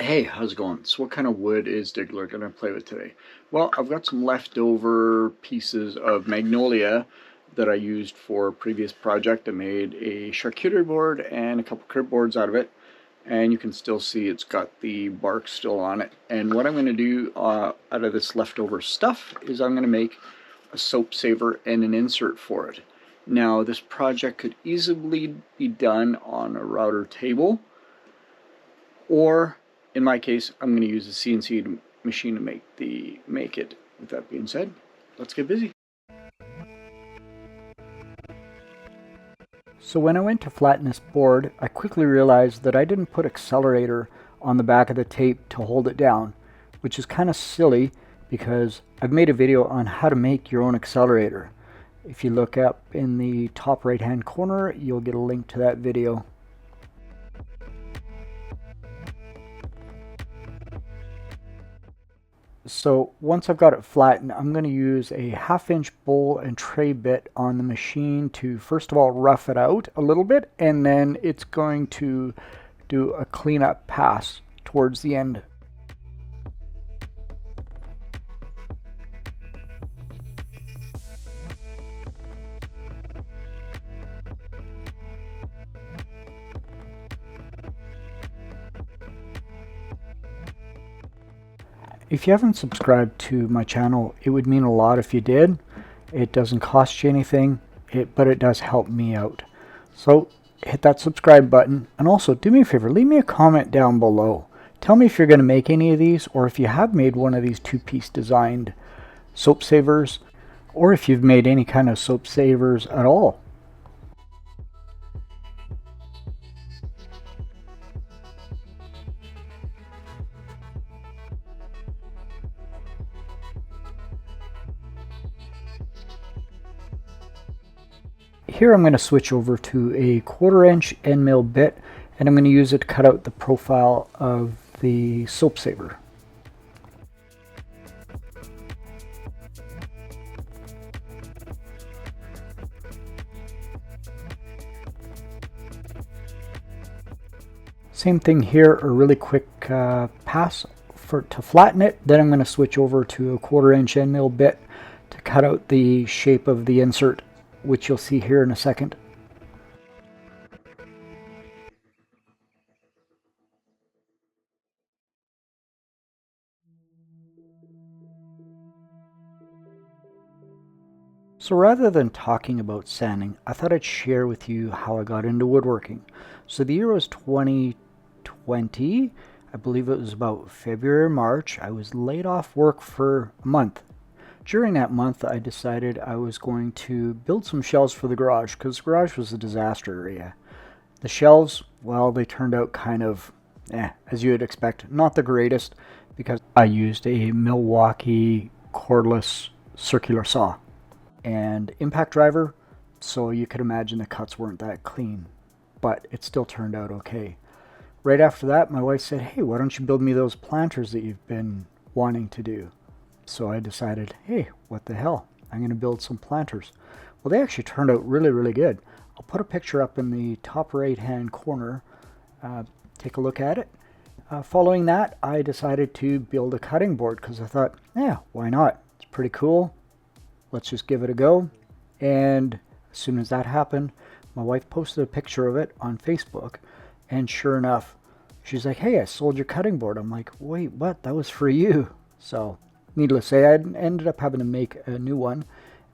Hey, how's it going? So what kind of wood is Diggler going to play with today? Well, I've got some leftover pieces of Magnolia that I used for a previous project. I made a charcuterie board and a couple crib boards out of it. And you can still see it's got the bark still on it. And what I'm going to do out of this leftover stuff is I'm going to make a soap saver and an insert for it. Now, this project could easily be done on a router table, or in my case, I'm going to use a CNC machine to make it. With that being said, let's get busy. So when I went to flatten this board, I quickly realized that I didn't put accelerator on the back of the tape to hold it down, which is kind of silly because I've made a video on how to make your own accelerator. If you look up in the top right hand corner, you'll get a link to that video. So once I've got it flattened, I'm going to use a 1/2 inch bowl and tray bit on the machine to first of all rough it out a little bit, and then it's going to do a cleanup pass towards the end. If you haven't subscribed to my channel, it would mean a lot if you did. It doesn't cost you anything, but it does help me out. So hit that subscribe button, and also do me a favor, leave me a comment down below. Tell me if you're going to make any of these, or if you have made one of these two-piece designed soap savers, or if you've made any kind of soap savers at all. Here I'm going to switch over to a 1/4 inch end mill bit, and I'm going to use it to cut out the profile of the soap saver. Same thing here, a really quick pass to flatten it. Then I'm going to switch over to a 1/4 inch end mill bit to cut out the shape of the insert, which you'll see here in a second. So rather than talking about sanding, I thought I'd share with you how I got into woodworking. So the year was 2020. I believe it was about February or March. I was laid off work for a month. During that month, I decided I was going to build some shelves for the garage, because the garage was a disaster area. The shelves, well, they turned out kind of, as you would expect, not the greatest, because I used a Milwaukee cordless circular saw and impact driver, so you could imagine the cuts weren't that clean, but it still turned out okay. Right after that, my wife said, hey, why don't you build me those planters that you've been wanting to do? So I decided, hey, what the hell, I'm going to build some planters. Well, they actually turned out really, really good. I'll put a picture up in the top right hand corner. Take a look at it. Following that, I decided to build a cutting board because I thought, yeah, why not? It's pretty cool. Let's just give it a go. And as soon as that happened, my wife posted a picture of it on Facebook, and sure enough, she's like, hey, I sold your cutting board. I'm like, wait, what? That was for you. So needless to say, I ended up having to make a new one.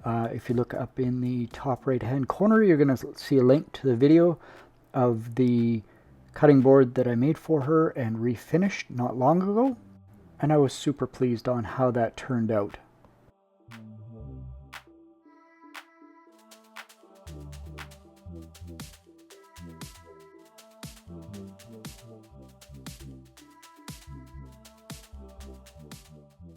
If you look up in the top right hand corner, you're going to see a link to the video of the cutting board that I made for her and refinished not long ago. And I was super pleased on how that turned out.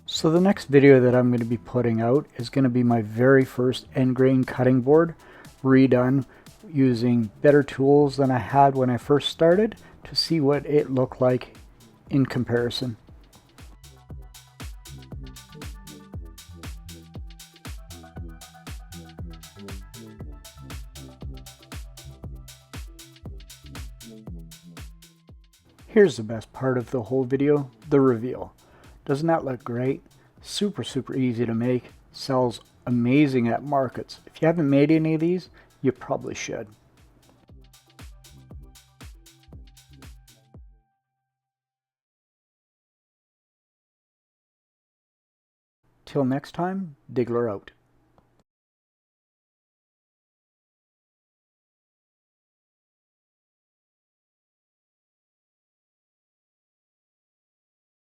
So the next video that I'm going to be putting out is going to be my very first end grain cutting board, redone using better tools than I had when I first started, to see what it looked like in comparison. Here's the best part of the whole video, the reveal. Doesn't that look great? Super easy to make, sells amazing at markets. If you haven't made any of these, you probably should. Till next time, Diggler out.